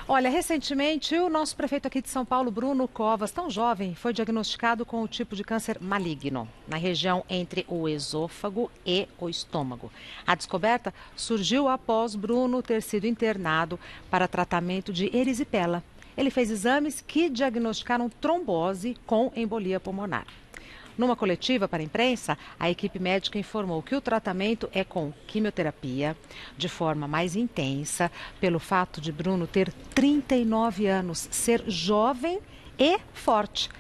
Olha, recentemente o nosso prefeito aqui de São Paulo, Bruno Covas, tão jovem, foi diagnosticado com o tipo de câncer maligno na região entre o esôfago e o estômago. A descoberta surgiu após Bruno ter sido internado para tratamento de erisipela. Ele fez exames que diagnosticaram trombose com embolia pulmonar. Numa coletiva para a imprensa, a equipe médica informou que o tratamento é com quimioterapia, de forma mais intensa, pelo fato de Bruno ter 39 anos, ser jovem e forte.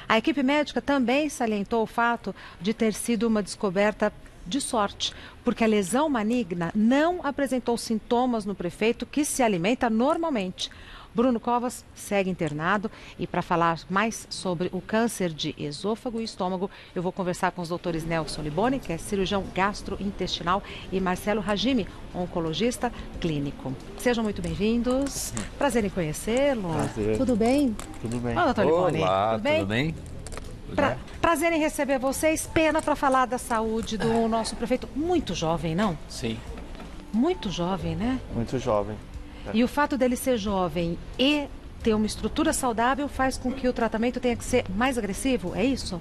A equipe médica também salientou o fato de ter sido uma descoberta de sorte, porque a lesão maligna não apresentou sintomas no prefeito, que se alimenta normalmente. Bruno Covas segue internado e para falar mais sobre o câncer de esôfago e estômago, eu vou conversar com os doutores Nelson Liboni, que é cirurgião gastrointestinal, e Marcelo Ragimi, oncologista clínico. Sejam muito bem-vindos. Prazer em conhecê-lo. Tudo bem? Tudo bem. Olá, doutor Liboni. Olá, tudo bem? Tudo bem? Prazer em receber vocês. Pena para falar da saúde do nosso prefeito. Muito jovem, não? Sim. Muito jovem, né? Muito jovem. E o fato dele ser jovem e ter uma estrutura saudável faz com que o tratamento tenha que ser mais agressivo, é isso?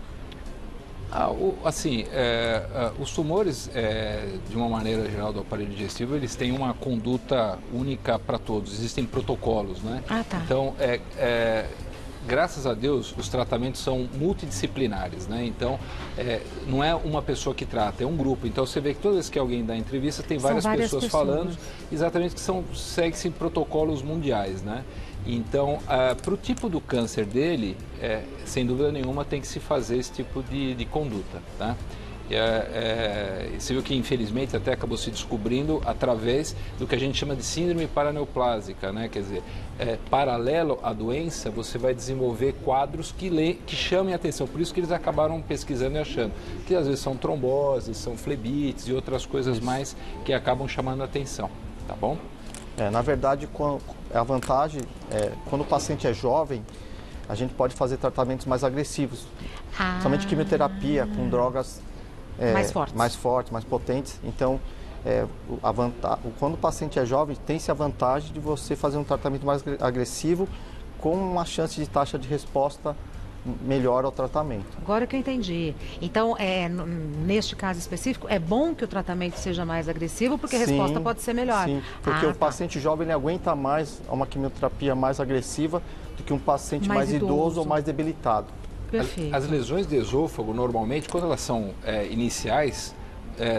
Os tumores, de uma maneira geral do aparelho digestivo, eles têm uma conduta única para todos, existem protocolos, né? Ah, tá. Então, graças a Deus, os tratamentos são multidisciplinares, né? Então, não é uma pessoa que trata, é um grupo. Então, você vê que toda vez que alguém dá entrevista, tem várias pessoas falando, exatamente, que segue-se protocolos mundiais, né? Então, para o tipo do câncer dele, sem dúvida nenhuma, tem que se fazer esse tipo de conduta, tá? Você viu que, infelizmente, até acabou se descobrindo através do que a gente chama de síndrome paraneoplásica, né? Quer dizer, paralelo à doença, você vai desenvolver quadros que chamem a atenção. Por isso que eles acabaram pesquisando e achando que, às vezes, são tromboses, são flebites e outras coisas mais que acabam chamando a atenção, tá bom? Na verdade, a vantagem quando o paciente é jovem, a gente pode fazer tratamentos mais agressivos. Somente quimioterapia com drogas mais fortes, mais potentes. Então, quando o paciente é jovem, tem-se a vantagem de você fazer um tratamento mais agressivo com uma chance de taxa de resposta melhor ao tratamento. Agora que eu entendi. Então, neste caso específico, é bom que o tratamento seja mais agressivo, porque a resposta pode ser melhor. Sim, porque o paciente jovem ele aguenta mais uma quimioterapia mais agressiva do que um paciente mais idoso ou mais debilitado. Perfeito. As lesões de esôfago, normalmente, quando elas são iniciais,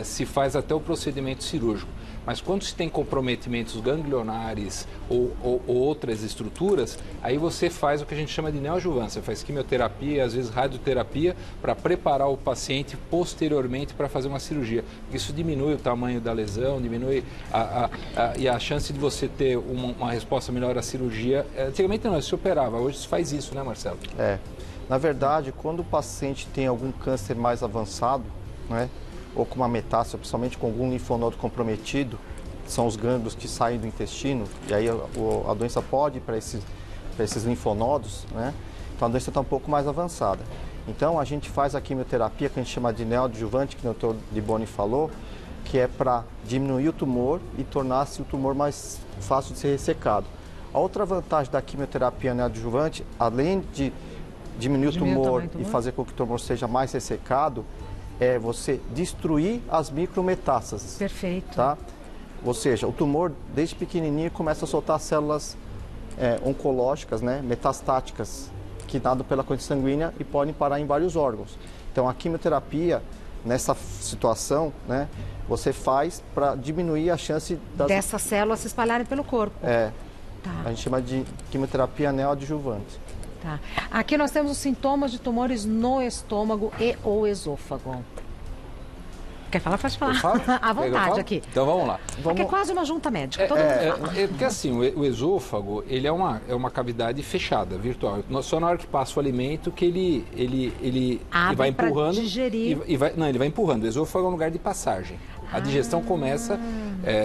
se faz até o procedimento cirúrgico. Mas quando se tem comprometimentos ganglionares ou outras estruturas, aí você faz o que a gente chama de neoadjuvância. Faz quimioterapia, às vezes radioterapia, para preparar o paciente posteriormente para fazer uma cirurgia. Isso diminui o tamanho da lesão, diminui e a chance de você ter uma resposta melhor à cirurgia. Antigamente não, se operava, hoje se faz isso, né, Marcelo? Na verdade, quando o paciente tem algum câncer mais avançado, né, ou com uma metástase, principalmente com algum linfonodo comprometido, que são os gânglios que saem do intestino, e aí a doença pode ir para esses linfonodos, né? Então a doença está um pouco mais avançada. Então a gente faz a quimioterapia que a gente chama de neoadjuvante, que o Dr. Liboni falou, que é para diminuir o tumor e tornar-se o tumor mais fácil de ser ressecado. A outra vantagem da quimioterapia neoadjuvante, além de diminuir o tumor e fazer com que o tumor seja mais ressecado, é você destruir as micrometástases. Perfeito. Tá? Ou seja, o tumor, desde pequenininho, começa a soltar células oncológicas, né, metastáticas, que nadam pela corrente sanguínea e podem parar em vários órgãos. Então, a quimioterapia, nessa situação, né, você faz para diminuir a chance dessas células se espalharem pelo corpo. A gente chama de quimioterapia neoadjuvante. Tá. Aqui nós temos os sintomas de tumores no estômago e ou esôfago. Quer falar? Pode falar. À vontade aqui. Então vamos lá. Porque é quase uma junta médica. Todo mundo fala. Porque assim, o esôfago, ele é uma cavidade fechada, virtual. Só na hora que passa o alimento que ele vai empurrando. Digerir. Ele vai empurrando. O esôfago é um lugar de passagem. A digestão começa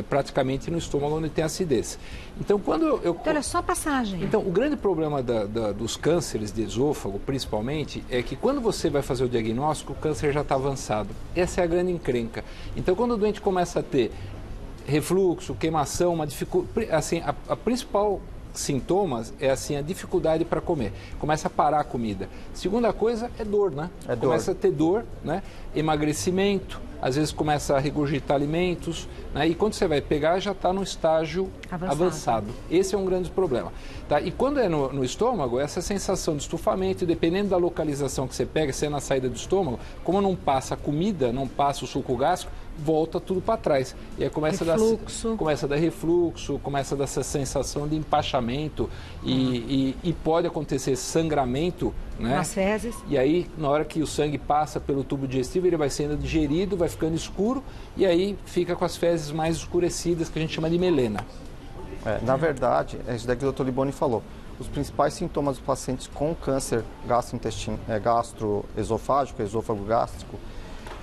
praticamente no estômago, onde tem acidez. Então, Então, é só passagem. Então, o grande problema dos cânceres de esôfago, principalmente, é que quando você vai fazer o diagnóstico, o câncer já está avançado. Essa é a grande encrenca. Então, quando o doente começa a ter refluxo, queimação, uma dificuldade... Assim, a principal sintomas é assim, a dificuldade para comer. Começa a parar a comida. Segunda coisa é dor, né? Começa a ter dor, né? Emagrecimento, às vezes começa a regurgitar alimentos, né? E quando você vai pegar, já está no estágio avançado. Esse é um grande problema. Tá? E quando é no estômago, essa sensação de estufamento, dependendo da localização que você pega, se é na saída do estômago, como não passa a comida, não passa o suco gástrico, volta tudo para trás. E aí começa a dar refluxo, começa a dar essa sensação de empachamento e pode acontecer sangramento, né? Nas fezes. E aí, na hora que o sangue passa pelo tubo digestivo, ele vai sendo digerido, vai ficando escuro e aí fica com as fezes mais escurecidas, que a gente chama de melena. Na verdade, é isso daí que o Dr. Liboni falou. Os principais sintomas dos pacientes com câncer gastroesofágico, esôfago gástrico,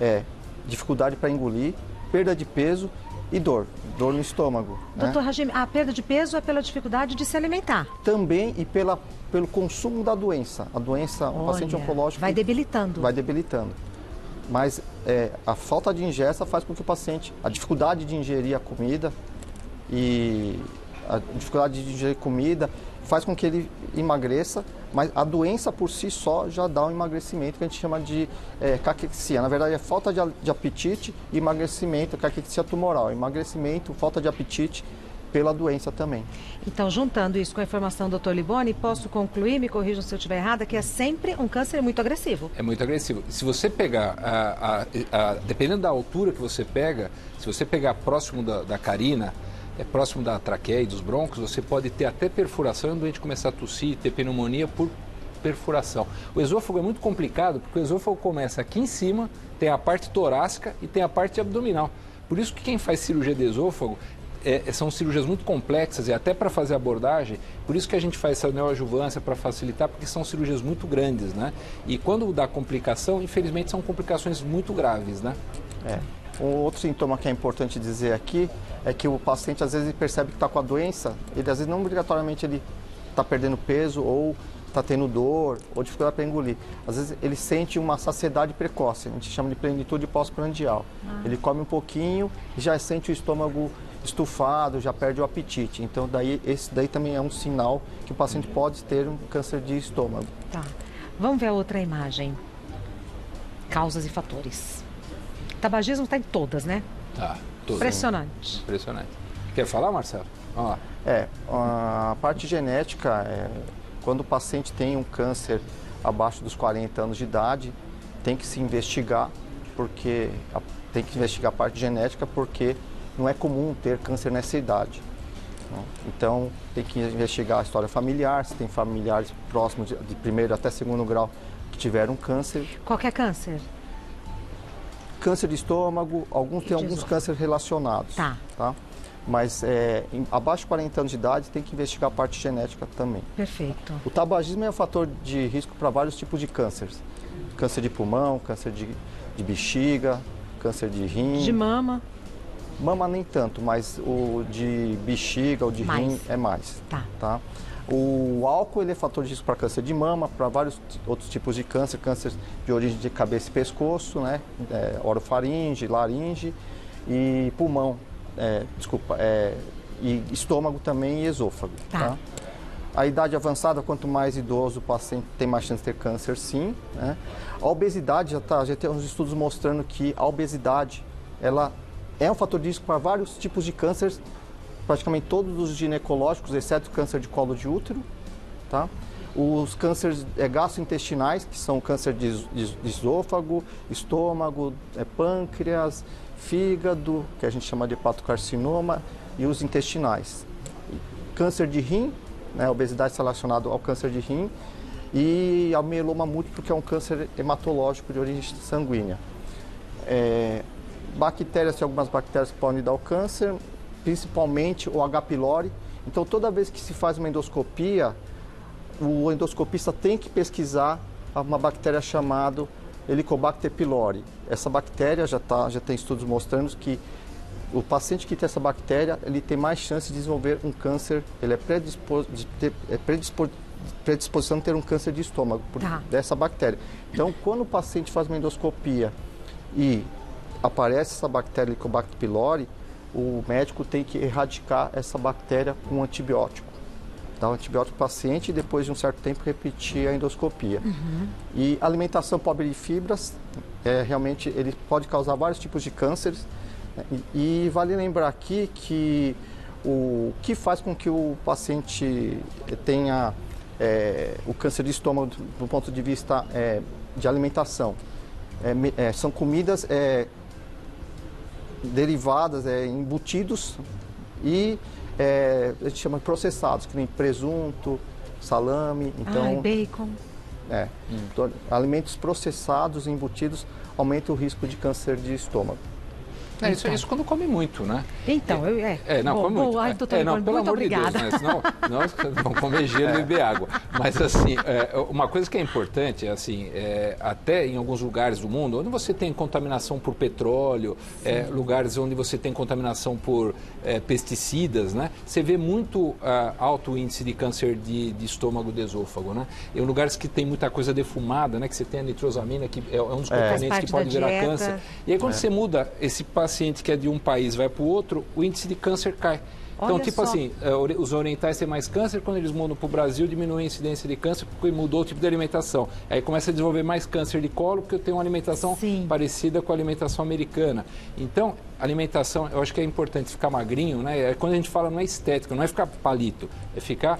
é dificuldade para engolir, perda de peso e dor no estômago. Doutor Hajime, a perda de peso é pela dificuldade de se alimentar? Também e pelo consumo da doença. A doença, o paciente oncológico... Vai debilitando. Vai debilitando. Mas a falta de ingesta faz com que o paciente... A dificuldade de ingerir a comida e a dificuldade de ingerir comida faz com que ele emagreça, mas a doença por si só já dá um emagrecimento que a gente chama de caquexia. Na verdade, é falta de apetite e emagrecimento, caquexia tumoral. Emagrecimento, falta de apetite pela doença também. Então, juntando isso com a informação do Dr. Liboni, posso concluir, me corrijam se eu estiver errada, que é sempre um câncer muito agressivo. É muito agressivo. Se você pegar, dependendo da altura que você pega, se você pegar próximo da carina, próximo da traqueia e dos brônquios, você pode ter até perfuração e o doente começar a tossir, ter pneumonia por perfuração. O esôfago é muito complicado porque o esôfago começa aqui em cima, tem a parte torácica e tem a parte abdominal. Por isso que quem faz cirurgia de esôfago são cirurgias muito complexas e até para fazer abordagem, por isso que a gente faz essa neoadjuvância para facilitar, porque são cirurgias muito grandes, né? E quando dá complicação, infelizmente são complicações muito graves, né? Um outro sintoma que é importante dizer aqui é que o paciente às vezes percebe que está com a doença, ele às vezes não obrigatoriamente ele está perdendo peso ou está tendo dor ou dificuldade para engolir. Às vezes ele sente uma saciedade precoce, a gente chama de plenitude pós-prandial. Ele come um pouquinho e já sente o estômago estufado, já perde o apetite. Então esse daí também é um sinal que o paciente pode ter um câncer de estômago. Tá. Vamos ver a outra imagem. Causas e fatores. Tabagismo está em todas, né? Tá, todas. Impressionante. Impressionante. Quer falar, Marcelo? Vamos lá. A parte genética, quando o paciente tem um câncer abaixo dos 40 anos de idade, tem que se investigar, porque tem que investigar a parte genética, porque não é comum ter câncer nessa idade. Então, tem que investigar a história familiar, se tem familiares próximos de primeiro até segundo grau que tiveram câncer. Qualquer câncer? Câncer de estômago, tem alguns cânceres relacionados. Tá. Mas abaixo de 40 anos de idade tem que investigar a parte genética também. Perfeito. O tabagismo é um fator de risco para vários tipos de cânceres. Câncer de pulmão, câncer de bexiga, câncer de rim. De mama? Mama nem tanto, mas o de bexiga, o de rim é mais. Tá? O álcool ele é fator de risco para câncer de mama, para vários outros tipos de câncer, câncer de origem de cabeça e pescoço, né? Orofaringe, laringe e pulmão, e estômago também e esôfago. Tá? A idade avançada, quanto mais idoso o paciente tem mais chance de ter câncer, sim. Né? A obesidade, já tem uns estudos mostrando que a obesidade ela é um fator de risco para vários tipos de cânceres, praticamente todos os ginecológicos, exceto o câncer de colo de útero. Tá? Os cânceres gastrointestinais, que são câncer de esôfago, estômago, pâncreas, fígado, que a gente chama de hepatocarcinoma, e os intestinais. Câncer de rim, né, a obesidade está relacionada ao câncer de rim, e ao mieloma múltiplo, que é um câncer hematológico de origem sanguínea. Bactérias, tem algumas bactérias que podem dar o câncer, principalmente o H. pylori. Então, toda vez que se faz uma endoscopia, o endoscopista tem que pesquisar uma bactéria chamada Helicobacter pylori. Essa bactéria já tem estudos mostrando que o paciente que tem essa bactéria, ele tem mais chance de desenvolver um câncer, ele é predisposição de ter um câncer de estômago dessa bactéria. Então, quando o paciente faz uma endoscopia e aparece essa bactéria Helicobacter pylori, o médico tem que erradicar essa bactéria com um antibiótico. dar um antibiótico para o paciente e depois de um certo tempo repetir a endoscopia. E alimentação pobre de fibras, realmente ele pode causar vários tipos de cânceres. E vale lembrar aqui que o que faz com que o paciente tenha o câncer de estômago do ponto de vista de alimentação são comidas derivadas, embutidos e a gente chama de processados, que nem presunto, salame, então bacon. Então, alimentos processados, embutidos, aumenta o risco de câncer de estômago. Isso quando come muito, né? Então, não, come muito. Ai, doutor, pelo muito amor obrigada. de Deus, né? Senão vão comer gelo e beber água. Mas, assim, uma coisa que é importante, assim, até em alguns lugares do mundo, onde você tem contaminação por petróleo, lugares onde você tem contaminação por pesticidas, né? Você vê muito alto índice de câncer de estômago, de esôfago, né? Em lugares que tem muita coisa defumada, né? Que você tem a nitrosamina, que é um dos componentes que pode virar câncer. E aí, quando você muda esse paciente que é de um país vai para o outro, o índice de câncer cai. Então, assim, os orientais têm mais câncer, quando eles mudam para o Brasil, diminui a incidência de câncer porque mudou o tipo de alimentação. Aí começa a desenvolver mais câncer de colo porque tem uma alimentação parecida com a alimentação americana. Então, alimentação, eu acho que é importante ficar magrinho, né? Quando a gente fala, não é estética, não é ficar palito, é ficar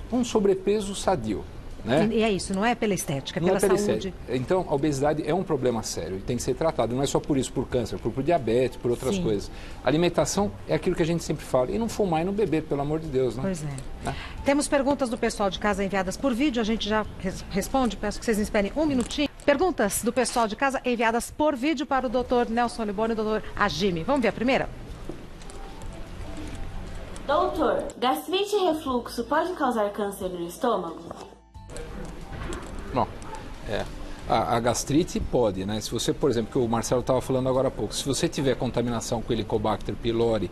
com um sobrepeso sadio. Né? E é isso, não é pela estética, é pela saúde. Estética. Então, a obesidade é um problema sério e tem que ser tratado. Não é só por isso, por câncer, por diabetes, por outras coisas. A alimentação é aquilo que a gente sempre fala. E não fumar e não beber, pelo amor de Deus. Né? Pois é. Né? Temos perguntas do pessoal de casa enviadas por vídeo, a gente já responde, peço que vocês esperem um minutinho. Perguntas do pessoal de casa enviadas por vídeo para o Dr. Nelson Liboni e o Dr. Hajime. Vamos ver a primeira? Doutor, gastrite e refluxo pode causar câncer no estômago? Não, a gastrite pode, né? Se você, por exemplo, que o Marcelo estava falando agora há pouco, se você tiver contaminação com Helicobacter pylori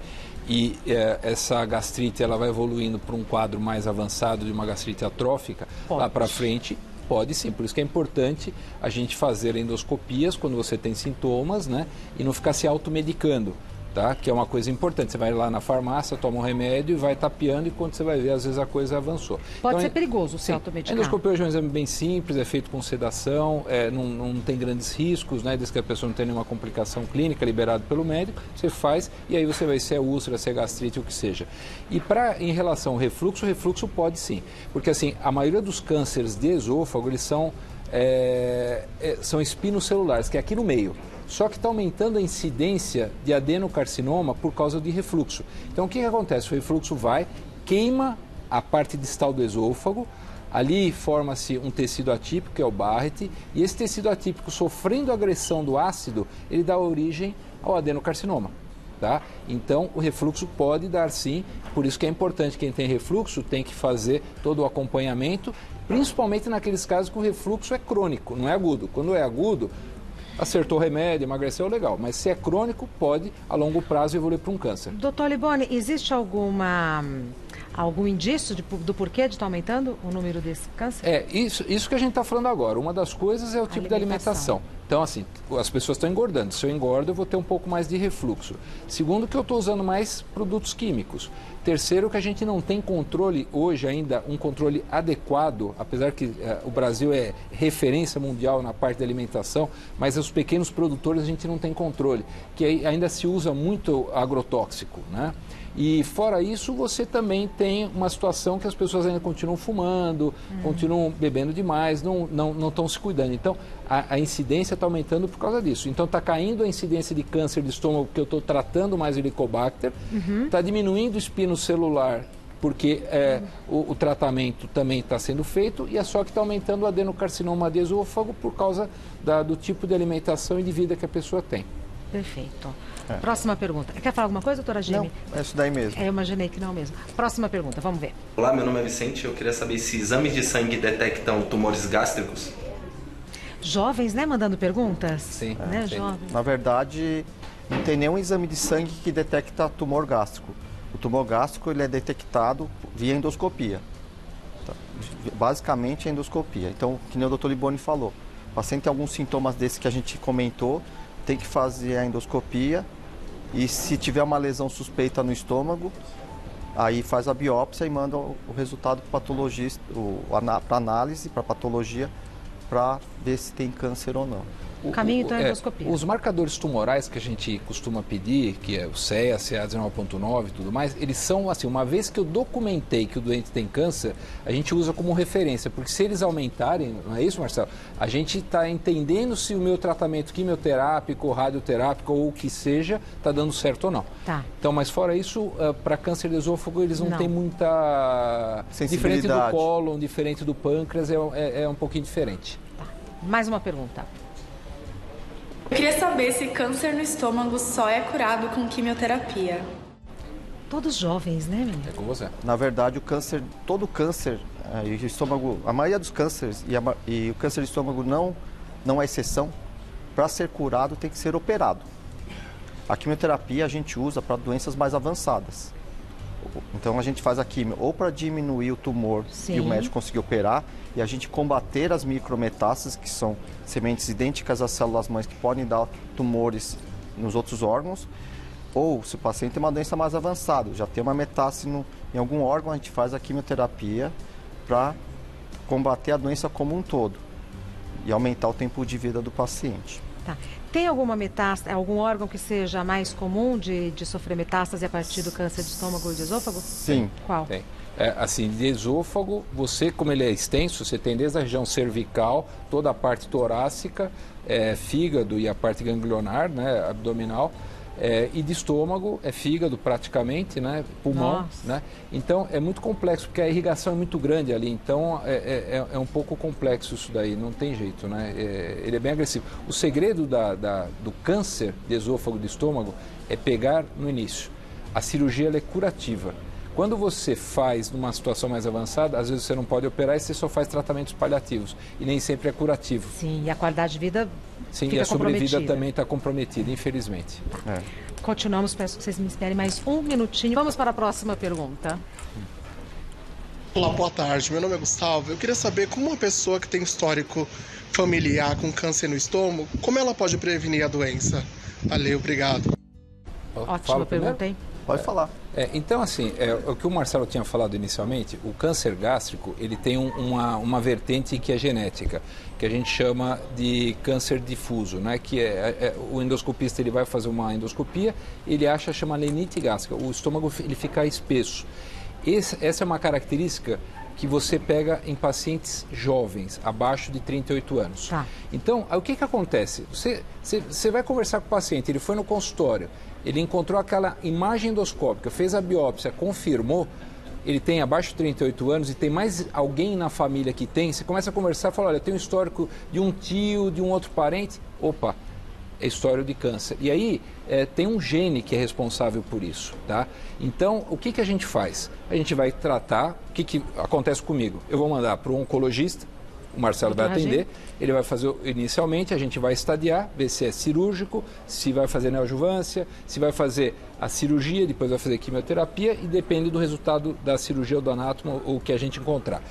e essa gastrite ela vai evoluindo para um quadro mais avançado de uma gastrite atrófica, lá para frente, pode sim. Por isso que é importante a gente fazer endoscopias quando você tem sintomas, né? E não ficar se automedicando. Tá? Que é uma coisa importante. Você vai lá na farmácia, toma um remédio e vai tapeando e quando você vai ver, às vezes a coisa avançou. Pode ser perigoso se automedicar. A endoscopia hoje é um exame bem simples, é feito com sedação, não tem grandes riscos, né? Desde que a pessoa não tenha nenhuma complicação clínica, liberado pelo médico, você faz e aí você vai se é úlcera, se é gastrite, o que seja. E em relação ao refluxo, o refluxo pode sim. Porque assim, a maioria dos cânceres de esôfago, eles são espinocelulares, que é aqui no meio. Só que está aumentando a incidência de adenocarcinoma por causa de refluxo. Então, o que acontece? O refluxo queima a parte distal do esôfago, ali forma-se um tecido atípico, que é o Barrett, e esse tecido atípico, sofrendo agressão do ácido, ele dá origem ao adenocarcinoma. Tá? Então, o refluxo pode dar sim, por isso que é importante, quem tem refluxo tem que fazer todo o acompanhamento, principalmente naqueles casos que o refluxo é crônico, não é agudo. Quando é agudo, acertou o remédio, emagreceu, legal. Mas se é crônico, pode, a longo prazo, evoluir para um câncer. Doutor Liboni, existe algum indício do porquê de estar aumentando o número desse câncer? Isso que a gente está falando agora. Uma das coisas é o tipo de alimentação. Então, assim, as pessoas estão engordando. Se eu engordo, eu vou ter um pouco mais de refluxo. Segundo, que eu estou usando mais produtos químicos. Terceiro, que a gente não tem controle hoje ainda, um controle adequado, apesar que o Brasil é referência mundial na parte da alimentação, mas os pequenos produtores a gente não tem controle, que ainda se usa muito agrotóxico, né? E fora isso, você também tem uma situação que as pessoas ainda continuam fumando, continuam bebendo demais, não estão se cuidando. Então, a incidência está aumentando por causa disso. Então, está caindo a incidência de câncer de estômago, porque eu estou tratando mais o Helicobacter, está diminuindo o espino celular, porque o tratamento também está sendo feito, e é só que está aumentando o adenocarcinoma de esôfago por causa do tipo de alimentação e de vida que a pessoa tem. Perfeito. Próxima pergunta. Quer falar alguma coisa, doutora Jimmy? Não, é isso daí mesmo. Eu imaginei que não mesmo. Próxima pergunta, vamos ver. Olá, meu nome é Vicente. Eu queria saber se exames de sangue detectam tumores gástricos. Jovens, né, mandando perguntas? Sim. Né, sim. jovens. Na verdade, não tem nenhum exame de sangue que detecta tumor gástrico. O tumor gástrico ele é detectado via endoscopia. Basicamente, é endoscopia. Então, que nem o doutor Liboni falou, o paciente tem alguns sintomas desses que a gente comentou, tem que fazer a endoscopia e se tiver uma lesão suspeita no estômago, aí faz a biópsia e manda o resultado para o patologista, para análise, para patologia, para ver se tem câncer ou não. O caminho então é a endoscopia. Os marcadores tumorais que a gente costuma pedir, que é o CEA, CA19.9 e tudo mais, eles são assim, uma vez que eu documentei que o doente tem câncer, a gente usa como referência, porque se eles aumentarem, não é isso, Marcelo? A gente está entendendo se o meu tratamento quimioterápico, radioterápico ou o que seja, está dando certo ou não. Tá. Então, mas fora isso, para câncer de esôfago, eles não têm muita... sensibilidade. Diferente do cólon, diferente do pâncreas, é um pouquinho diferente. Tá. Mais uma pergunta. Eu queria saber se câncer no estômago só é curado com quimioterapia. Todos jovens, né, menino? É com você. Na verdade, o câncer, todo câncer, e o estômago, a maioria dos cânceres, e o câncer de estômago não é exceção, para ser curado tem que ser operado. A quimioterapia a gente usa para doenças mais avançadas. Então a gente faz a quimio ou para diminuir o tumor e o médico conseguir operar e a gente combater as micrometástases, que são sementes idênticas às células-mães que podem dar tumores nos outros órgãos, ou se o paciente tem uma doença mais avançada, já tem uma metástase em algum órgão, a gente faz a quimioterapia para combater a doença como um todo e aumentar o tempo de vida do paciente. Tá. Tem alguma metástase, algum órgão que seja mais comum de sofrer metástase a partir do câncer de estômago e de esôfago? Sim. Qual? Tem. Assim, de esôfago, você, como ele é extenso, você tem desde a região cervical, toda a parte torácica, fígado e a parte ganglionar, né, abdominal, e de estômago, fígado praticamente, né, pulmão, né? Então é muito complexo, porque a irrigação é muito grande ali, então é um pouco complexo isso daí, não tem jeito, né? Ele é bem agressivo. O segredo do câncer de esôfago e de estômago é pegar no início. A cirurgia ela é curativa. Quando você faz numa situação mais avançada, às vezes você não pode operar e você só faz tratamentos paliativos. E nem sempre é curativo. Sim, e a qualidade de vida Sim, e a sobrevida também está comprometida, infelizmente. Continuamos, peço que vocês me esperem mais um minutinho. Vamos para a próxima pergunta. Olá, boa tarde. Meu nome é Gustavo. Eu queria saber como uma pessoa que tem histórico familiar com câncer no estômago, como ela pode prevenir a doença? Valeu, obrigado. Ótima pergunta, hein? Pode falar. Então, assim, o que o Marcelo tinha falado inicialmente, o câncer gástrico, ele tem uma vertente que é genética, que a gente chama de câncer difuso, né? Que o endoscopista ele vai fazer uma endoscopia, ele chama lenite gástrica, o estômago ele fica espesso. Essa é uma característica que você pega em pacientes jovens, abaixo de 38 anos. Tá. Então, o que acontece? Você vai conversar com o paciente, ele foi no consultório, ele encontrou aquela imagem endoscópica, fez a biópsia, confirmou, ele tem abaixo de 38 anos e tem mais alguém na família que tem, você começa a conversar e fala, olha, eu tenho um histórico de um tio, de um outro parente, opa, é história de câncer. E aí tem um gene que é responsável por isso, tá? Então, o que a gente faz? A gente vai tratar, o que acontece comigo? Eu vou mandar para um oncologista, o Marcelo vai atender, ele vai fazer inicialmente, a gente vai estadiar, ver se é cirúrgico, se vai fazer neoadjuvância, se vai fazer a cirurgia, depois vai fazer quimioterapia e depende do resultado da cirurgia ou do anátomo ou que a gente encontrar.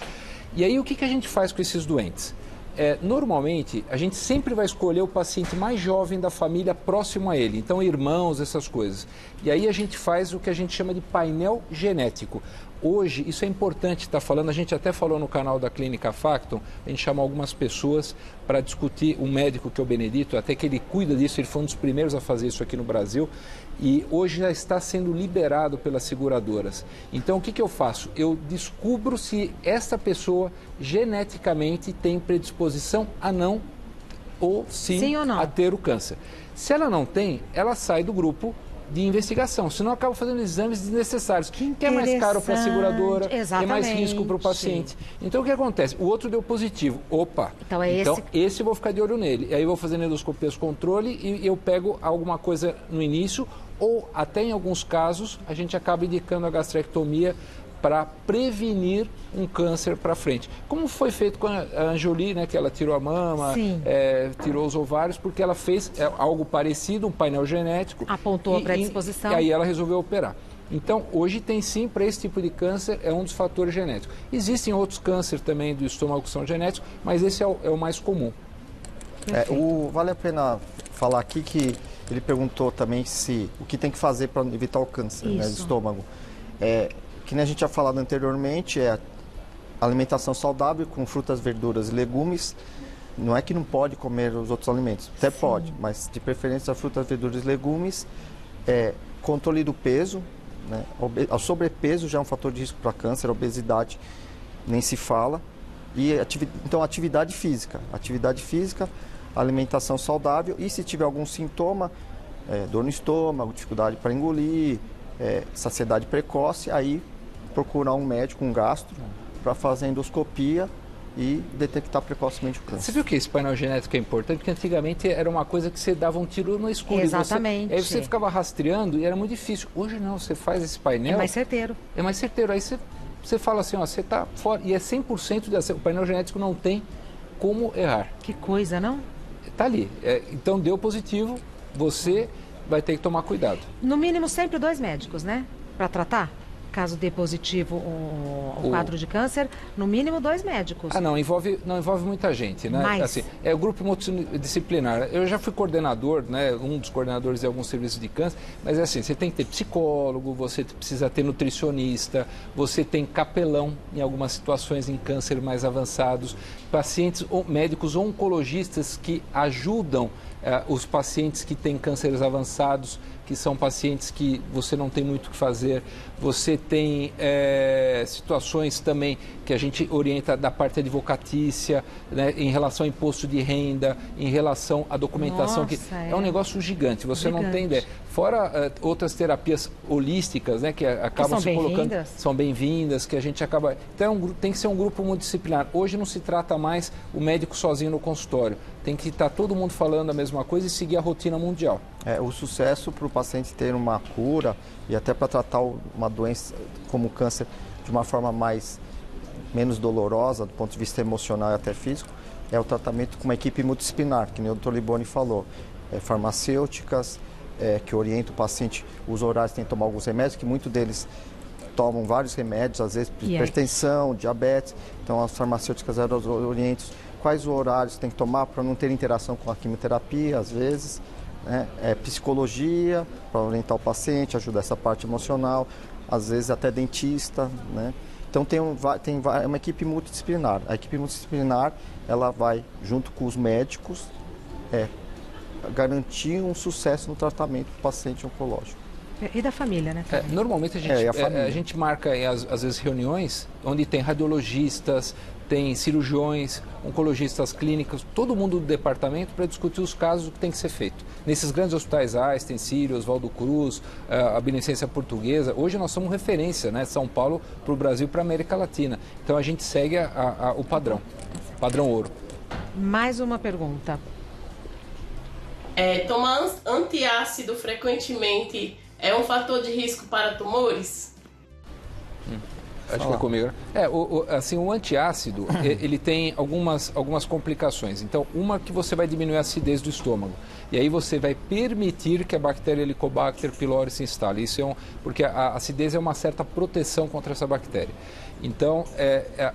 E aí o que a gente faz com esses doentes? Normalmente, a gente sempre vai escolher o paciente mais jovem da família próximo a ele, então irmãos, essas coisas. E aí a gente faz o que a gente chama de painel genético. Hoje, isso é importante estar falando, a gente até falou no canal da Clínica Facton, a gente chamou algumas pessoas para discutir, um médico que é o Benedito, até que ele cuida disso, ele foi um dos primeiros a fazer isso aqui no Brasil, e hoje já está sendo liberado pelas seguradoras. Então, o que eu faço? Eu descubro se essa pessoa geneticamente tem predisposição a não, ou sim ou não, a ter o câncer. Se ela não tem, ela sai do grupo de investigação, senão acaba fazendo exames desnecessários, que é mais caro para a seguradora, é mais risco para o paciente. Então o que acontece? O outro deu positivo, opa, então esse eu vou ficar de olho nele, e aí eu vou fazer endoscopias controle e eu pego alguma coisa no início, ou até em alguns casos a gente acaba indicando a gastrectomia para prevenir um câncer para frente. Como foi feito com a Anjoli, né, que ela tirou a mama, tirou os ovários, porque ela fez algo parecido, um painel genético. Apontou a predisposição. E aí ela resolveu operar. Então, hoje tem sim, para esse tipo de câncer, é um dos fatores genéticos. Existem outros cânceres também do estômago que são genéticos, mas esse é o mais comum. Vale a pena falar aqui que ele perguntou também o que tem que fazer para evitar o câncer, né, do estômago. que nem a gente tinha falado anteriormente, é alimentação saudável com frutas, verduras e legumes. Não é que não pode comer os outros alimentos, até pode, mas de preferência frutas, verduras e legumes. Controle do peso, né? O sobrepeso já é um fator de risco para câncer, a obesidade nem se fala. E então atividade física, alimentação saudável, e se tiver algum sintoma, dor no estômago, dificuldade para engolir, saciedade precoce, aí procurar um médico, um gastro, para fazer endoscopia e detectar precocemente o câncer. Você viu que esse painel genético é importante? Porque antigamente era uma coisa que você dava um tiro no escuro. Exatamente. Aí você ficava rastreando e era muito difícil. Hoje não, você faz esse painel... É mais certeiro. É mais certeiro. Aí você fala assim, ó, você está fora. E é 100% de acerto. O painel genético não tem como errar. Que coisa, não? Está ali. Então deu positivo, você vai ter que tomar cuidado. No mínimo sempre 2 médicos, né? Para tratar? Caso dê positivo o quadro de câncer, no mínimo 2 médicos. Não envolve muita gente, né? Mas... Assim, é o grupo multidisciplinar. Eu já fui coordenador, né? Um dos coordenadores de alguns serviços de câncer, mas é assim, você tem que ter psicólogo, você precisa ter nutricionista, você tem capelão em algumas situações em câncer mais avançados, pacientes médicos oncologistas que ajudam os pacientes que têm cânceres avançados, que são pacientes que você não tem muito o que fazer. Você tem situações também que a gente orienta da parte advocatícia, né, em relação ao imposto de renda, em relação à documentação. Nossa, que é um negócio gigante, você não tem ideia. Fora outras terapias holísticas, né, que acabam se colocando. São bem-vindas, que a gente acaba... Então tem que ser um grupo multidisciplinar. Hoje não se trata mais o médico sozinho no consultório. Tem que estar todo mundo falando a mesma coisa e seguir a rotina mundial. O sucesso para o paciente ter uma cura e até para tratar uma doença como o câncer de uma forma menos dolorosa, do ponto de vista emocional e até físico, é o tratamento com uma equipe multidisciplinar, que nem o Dr. Liboni falou. Farmacêuticas, que orientam o paciente, os horários, tem que tomar alguns remédios, que muitos deles tomam vários remédios, às vezes hipertensão, diabetes. Então as farmacêuticas orientam quais horários tem que tomar para não ter interação com a quimioterapia, às vezes. Né? Psicologia, para orientar o paciente, ajudar essa parte emocional, às vezes até dentista, né? Então é uma equipe multidisciplinar. A equipe multidisciplinar, ela vai, junto com os médicos, garantir um sucesso no tratamento do paciente oncológico. E da família, né? Normalmente a gente marca, às vezes, reuniões onde tem radiologistas, tem cirurgiões, oncologistas clínicos, todo mundo do departamento para discutir os casos, o que tem que ser feito. Nesses grandes hospitais, Einstein, Sírio, Oswaldo Cruz, a Beneficência Portuguesa, hoje nós somos referência, né, São Paulo para o Brasil e para a América Latina. Então a gente segue o padrão ouro. Mais uma pergunta. Tomar antiácido frequentemente é um fator de risco para tumores? Acho que é comigo. O antiácido, ele tem algumas complicações. Então, uma que você vai diminuir a acidez do estômago. E aí você vai permitir que a bactéria Helicobacter pylori se instale. Isso porque a acidez é uma certa proteção contra essa bactéria. Então,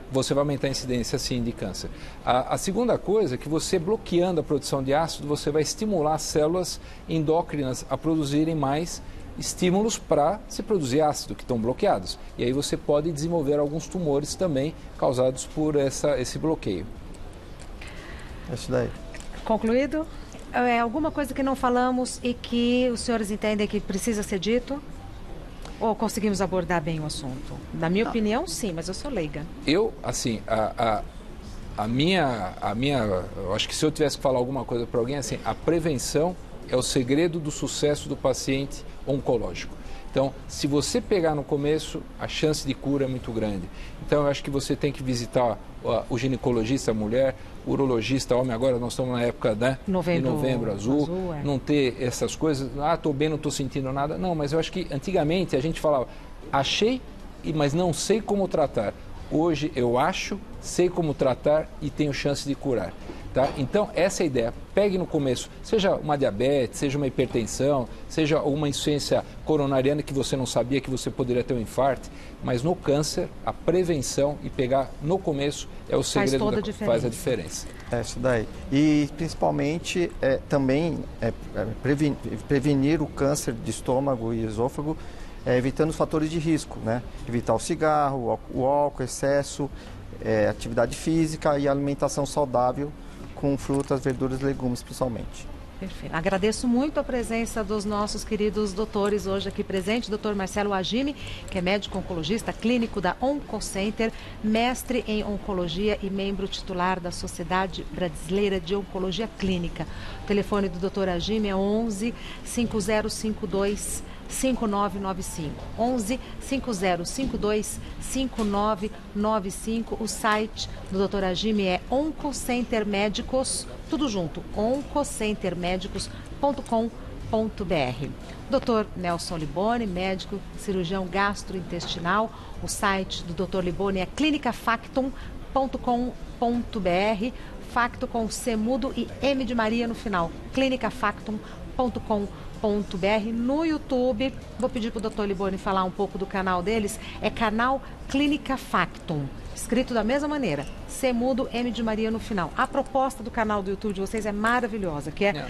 você vai aumentar a incidência, sim, de câncer. A segunda coisa é que você, bloqueando a produção de ácido, você vai estimular as células endócrinas a produzirem mais estímulos para se produzir ácido, que estão bloqueados. E aí você pode desenvolver alguns tumores também causados por esse bloqueio. Isso daí. Concluído? Alguma coisa que não falamos e que os senhores entendem que precisa ser dito? Ou conseguimos abordar bem o assunto? Na minha opinião, sim, mas eu sou leiga. Eu acho que se eu tivesse que falar alguma coisa para alguém, assim, a prevenção é o segredo do sucesso do paciente oncológico. Então, se você pegar no começo, a chance de cura é muito grande. Então, eu acho que você tem que visitar o ginecologista mulher, o urologista homem. Agora nós estamos na época, né, de novembro azul. Não ter essas coisas, estou bem, não estou sentindo nada. Não, mas eu acho que antigamente a gente falava, achei, mas não sei como tratar. Hoje eu acho, sei como tratar e tenho chance de curar. Tá? Então, essa é a ideia. Pegue no começo, seja uma diabetes, seja uma hipertensão, seja uma insuficiência coronariana que você não sabia que você poderia ter um infarto, mas no câncer, a prevenção e pegar no começo é o segredo que faz a diferença. É isso daí. E, principalmente, também prevenir o câncer de estômago e esôfago evitando os fatores de risco, né? Evitar o cigarro, o álcool, excesso, atividade física e alimentação saudável com frutas, verduras e legumes principalmente. Perfeito. Agradeço muito a presença dos nossos queridos doutores hoje aqui presentes. Dr. Marcelo Hajime, que é médico oncologista clínico da OncoCenter, mestre em oncologia e membro titular da Sociedade Brasileira de Oncologia Clínica. O telefone do Dr. Hajime é 11 5052 5995. 11 5052 5995. O site do Dr. Hajime é OncoCenter Médicos, tudo junto, oncocentermédicos.com.br. Dr. Nelson Liboni, médico cirurgião gastrointestinal. O site do Dr. Liboni é clinicafactum.com.br. Facto com C mudo e M de Maria no final. clinicafactum.com.br. No YouTube, vou pedir para o Dr. Liboni falar um pouco do canal deles, é canal Clínica Factum, escrito da mesma maneira, C mudo, M de Maria no final. A proposta do canal do YouTube de vocês é maravilhosa, que é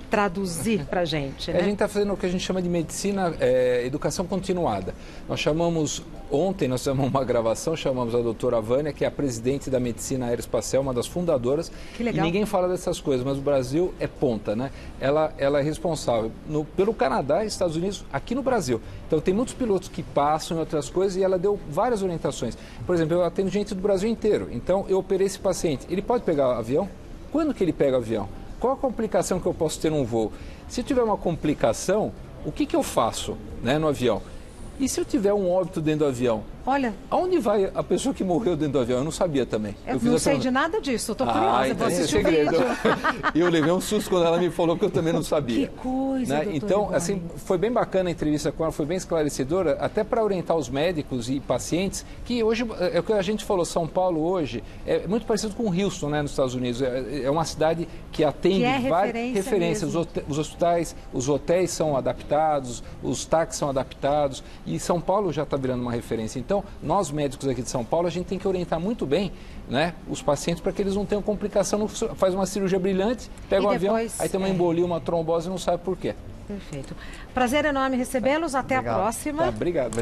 traduzir para a gente, né? A gente está fazendo o que a gente chama de medicina, educação continuada. Ontem nós fizemos uma gravação, chamamos a doutora Vânia, que é a presidente da medicina aeroespacial, uma das fundadoras. Que legal. E ninguém fala dessas coisas, mas o Brasil é ponta, né? Ela é responsável pelo Canadá e Estados Unidos, aqui no Brasil. Então tem muitos pilotos que passam em outras coisas e ela deu várias orientações. Por exemplo, eu atendo gente do Brasil inteiro, então eu operei esse paciente. Ele pode pegar avião? Quando que ele pega avião? Qual a complicação que eu posso ter num voo? Se tiver uma complicação, o que eu faço, né, no avião? E se eu tiver um óbito dentro do avião? Olha, aonde vai a pessoa que morreu dentro do avião? Eu não sabia também. Eu não sei de nada disso, estou curiosa, então vou assistir o vídeo. Eu levei um susto quando ela me falou, que eu também não sabia. Que coisa, né? Então, assim, foi bem bacana a entrevista com ela, foi bem esclarecedora, até para orientar os médicos e pacientes, que hoje, é o que a gente falou, São Paulo hoje é muito parecido com Houston, né, nos Estados Unidos. É uma cidade que atende várias referências. Os hospitais, os hotéis são adaptados, os táxis são adaptados, e São Paulo já está virando uma referência. Então, nós médicos aqui de São Paulo, a gente tem que orientar muito bem, né, os pacientes para que eles não tenham complicação. Faz uma cirurgia brilhante, pega um avião, aí tem uma embolia, uma trombose e não sabe por quê. Perfeito. Prazer enorme recebê-los. Até a próxima. Obrigado.